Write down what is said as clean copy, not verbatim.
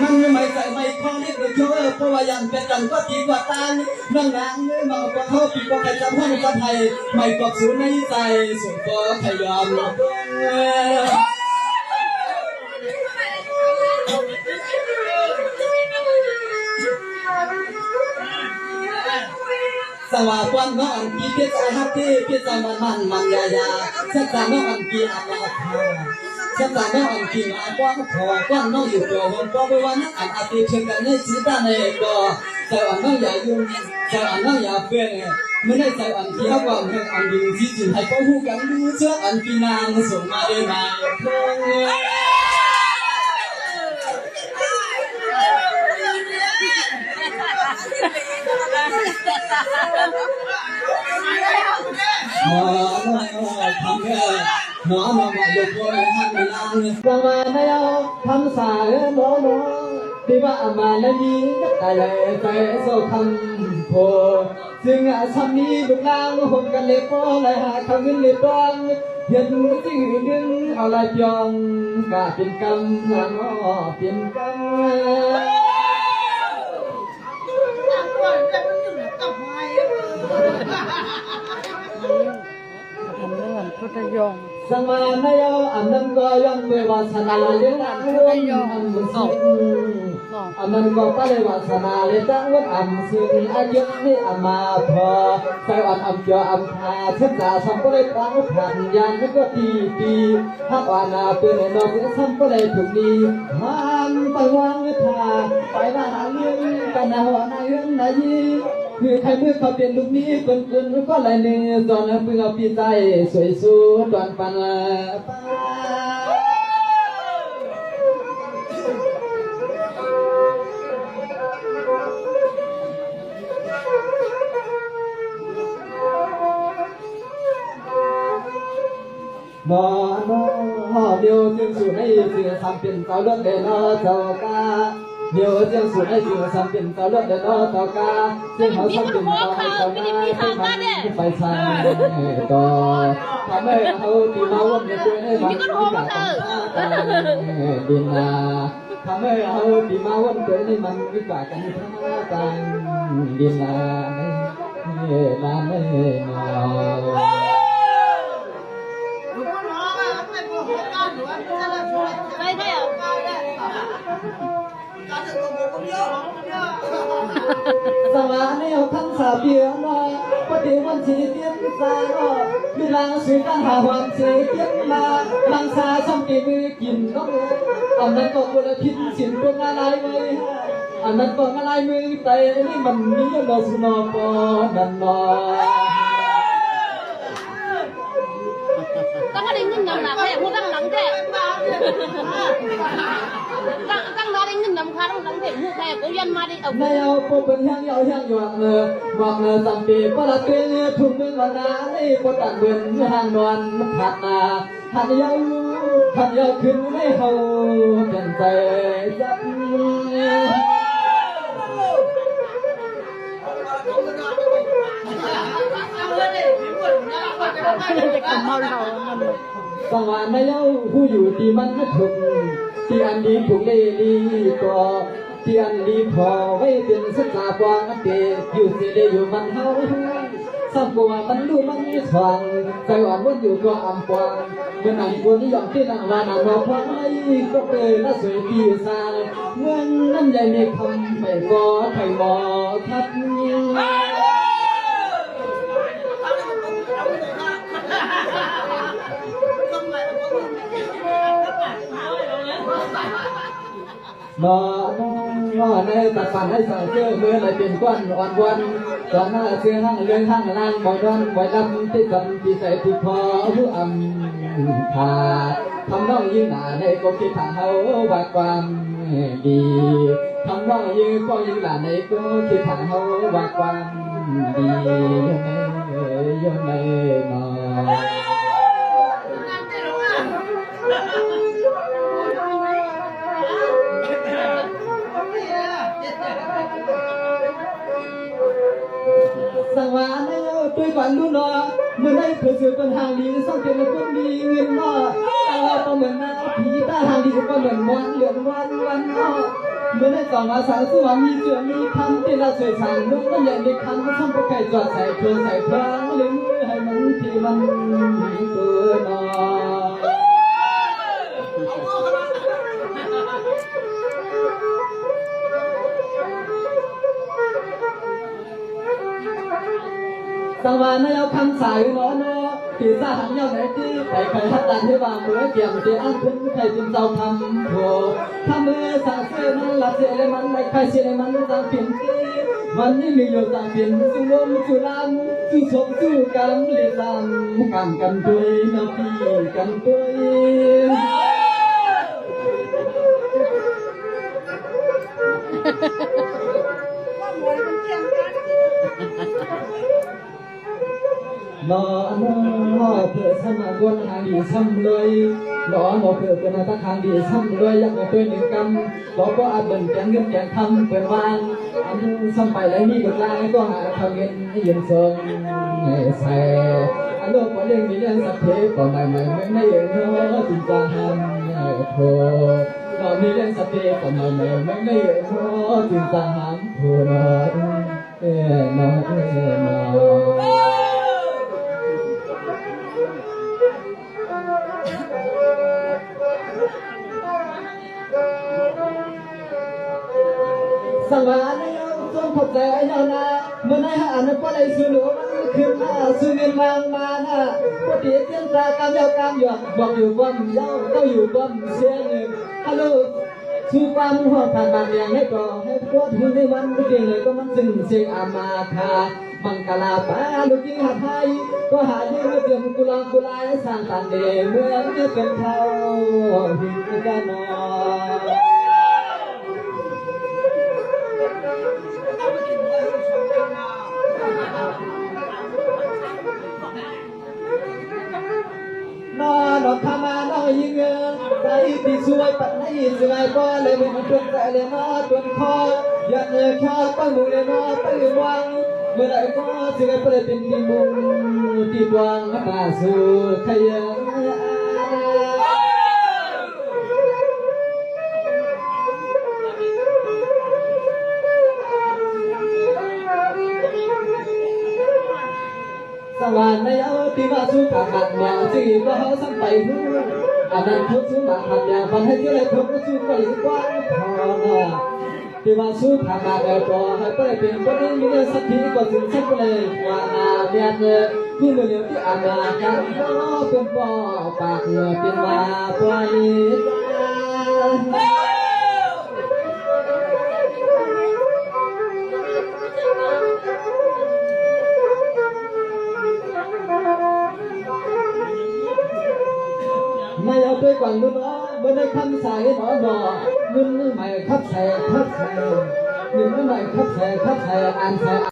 มันไม่ใส่ไม่คล้องนี่ก็เชื่อเพราะว่ายังเป็นกันก็ดีกว่าตายนั่งนางเนื้อมาก็เขาปีก็ใครจะห้องก็ไทยไม่กอบสูในใจส่งก็ใครยอมสวัสดิ์วันน้องกีเกษฮัตตี้เกษมันยายาสักการน้องกีอาบาคาสักการน้องกีอาบาคอกว้างน้องอยู่ตัวผมก็ไม่ว่านักอ่านอาทิตย์เชิงกันในจีด้านในก็แต่ว่าน้องอย่ายุ่งแต่ว่าน้องอย่าเบื่อเมื่อได้ใจอ่อนที่เขาบอกให้อ่อนยิงที่จุดให้เขาหูกันดูเชื่ออ่อนปีนางส่งมาได้ไหมหมอทำแค่หมอมาหยุดโวยทำไม่นานกลางวันไม่เอาทำสายหมอที่ว่ามาในนี้แต่เลยใจโซ่ทำโพซึ่งทำนี้ลูกนางหงกันเล็บโป้เลยหาคำเงินเล็บบ้างเห็นสิ่งดึงเอาลายยองกะเป็นกรรมงานอ้อเป็นกรรมพุทธยงสังวานายอันนั้นก็ยังไม่วาสนาเลี้ยงอันรุ่งอันมุสลิมอันนั้นก็ไปเลยวาสนาเลี้ยงจังวันอันซึ่งอายุนี่อามาพอใจอ่อนอันเกี่ยวอันพาเช่นจ่าทำก็ได้ตั้งผ่านยันก็ตีถ้าอ่อนเป็นนอกทำก็ได้ถูกดีห้ามไปวางท่าไปว่าหาเรื่องกันหัวนายเรื่องนายคือใครเมื่อเขาเป็นลูกนี้เป็นก็เลยเนี่ยตอนนั้นเพิ่งเอาปีใจสวยสู้ตอนปันละบ่เดียวจึงสู่ให้เสียทำเป็นเสาเลือดเด่นเจ้ากาเดี๋ยวจึงสู่ให้เสียทำเป็นเสาเลือดเด่นเจ้ากาซึ่งเขาทำเป็นต่อให้เจ้าหน้าให้มันไปใส่ต่อทำให้เขาตีมาวันเดียวให้มันมีการตั้งดินนาทำให้เขาตีมาวันเดียวให้มันมีการตั้งดินนาไม่สวรรค์เนี่ยทั้งสาเบียนปฏิวันที่เตียนสามีลางสุกันหาวันเสียเตียนมาลังสาช่ำกินกินก็เลยอันนั้นก็คนละพิษสินตัวอะไรไว้อันนั้นก็อะไรมือแต่นี่มันมีโลสุนอปอนันนอตั้งอะไรเงินนำหนักแท้พูดตั้งหลังแท้ตั้งรอได้เงินนำค่าตั้งหลังแท้พูดแท้กูยันมาได้เอาในเอาพวกเป็นยังหวังเลยสัมปีปลาเกลือทุ่งเมืองวันนาในปวดตันเบือนห่างนวลผัดนาหันยาวขึ้นให้เขาเป็นใจจับสังวานไม่เล่าผู้อยู่ที่มันไม่ถูกที่อันดีถูกเล่ดีก็ที่อันดีพอไว้เป็นสักกวางอันเดอยู่สิได้อยู่มันเฮาสัมปัวมันดูมันมีทางใจอ่อนวันอยู่ก็อ่ำปวงเมื่อนั่งบนยอมที่นั่งลานนอพายก็เกยและสวยดีสายเงินน้ำใหญ่ในคำไม่ก็ไทยบ่ทัดน้อในตัดฟันให้ใส่เสื้อเมื่อไรเป็นก้อนอ่อนวันตอนหน้าเสื้อห้างเรื่องห้างล่างบ่อยดอนบ่อยดำที่สันที่ใส่ที่พอผู้อำพาทำน้องยิ่งหนาในก็คิดทางเขาว่าความดีทำน้องยิ่งก็ยิ่งหนาในก็คิดทางเขาว่าความดียังไม่มาสังวานเนี่ยด้วยกันรู้เนาะเมื่อได้เกิดเสือปัญหาดีสังเกตคนดีเงินเนาะแต่ ก็เหมือนนาผีตาหางดีก็เหมือนวันเหลืองวันเมื่อได้ต่อมาสาวสวยมีเสือมีคำที่เราสวยสั่งนุ่งก็ยังได้คำก็ช่างไปไก่จอดใส่เธอใส่พรางลืมให้มันที่มันเกินนสังวานเอาคำสายน้อนที่สาหันยาวไหนที่ใครทักตันที่ว่าเมื่อเกี่ยมที่อันขึ้นใครจึงเจ้าทำโผทำมือสั่งเสื้อมันหลับเสียเลยมันไม่ใครเสียเลยมันสั่งเปลี่ยนที่มันนี่มีอยู่สั่งเปลี่ยนสู้ลมสู้ลำสู้ชมสู้กันเลยซ้ำกันด้วยนะพี่กันด้วยนอนเพื่อสมัครวนหาดีซ้ำเลยนอนเพื่อเป็นตะคางดีซ้ำเลยยังไม่ตัวหนึ่งกำบอกว่าอาเดินแกงเงินแกงทำเป็นวางอันซ้ำไปแล้วนี่ก็กลายก็หาทำเงินให้ยืนทรงใส่อันโลกว่าเรื่องนี้เรื่องสักเทปก็ไม่เองเนาะจิตใจหันโผนอนนี้เรื่องสักเทปก็ไม่เองเนาะจิตใจหันโผนอนนอนสังวานเอาจงพบใจเอานะเมื่อไหร่หาอันนั้นก็เลยสูญมันขึ้นมาสูญเงินมานะปกติเจ้าตากำยาวบอกอยู่บ่มยาวก็อยู่บ่มเสียงฮัลโหลชูความหัวผ่านบางอย่างให้ก่อให้พวกหุ่นในวันเก่งเลยก็มันซึ่งเสียงอามาคามังกลาปาลูกยิงหาไทยก็หาเรื่องเตรียมกุลาสร้างตันเดเมื่อจะเป็นเขาหินกันนอนอนทำมาน้อยยิงใจที่ช่วยปัดให้สวยบ่เลยมันเพื่อนใจเลยมาตัวคออยากข้าวปั้นมือเลยมาไปวังเมื่อไรก็จะไปเป็นที่มุงที่ดวงตาสู่ขยันสวรรค์ในเอาที่มาสู่กับมันเนี่ยจีก็เขาสั่งไปหูอันนั้นทุกสู่มาทำอย่างฟันให้เจ้าเลยทุกสู่ไปกว้างพอนะที่มาสู่ทางมาแล้วก็ให้ไปเป็นคนนี้มีสักทีก็ถึงสักเลยว่านาเมียนผู้เลี้ยงที่อามากันก็เป็นป่อปากเงือเป็นมาปล่อยไม่เอาไปกว่างนู้นเมื่อได้คำสายหนอเงินใหม่ขับใส่เงินใหม่ขับใส่อ่านใส่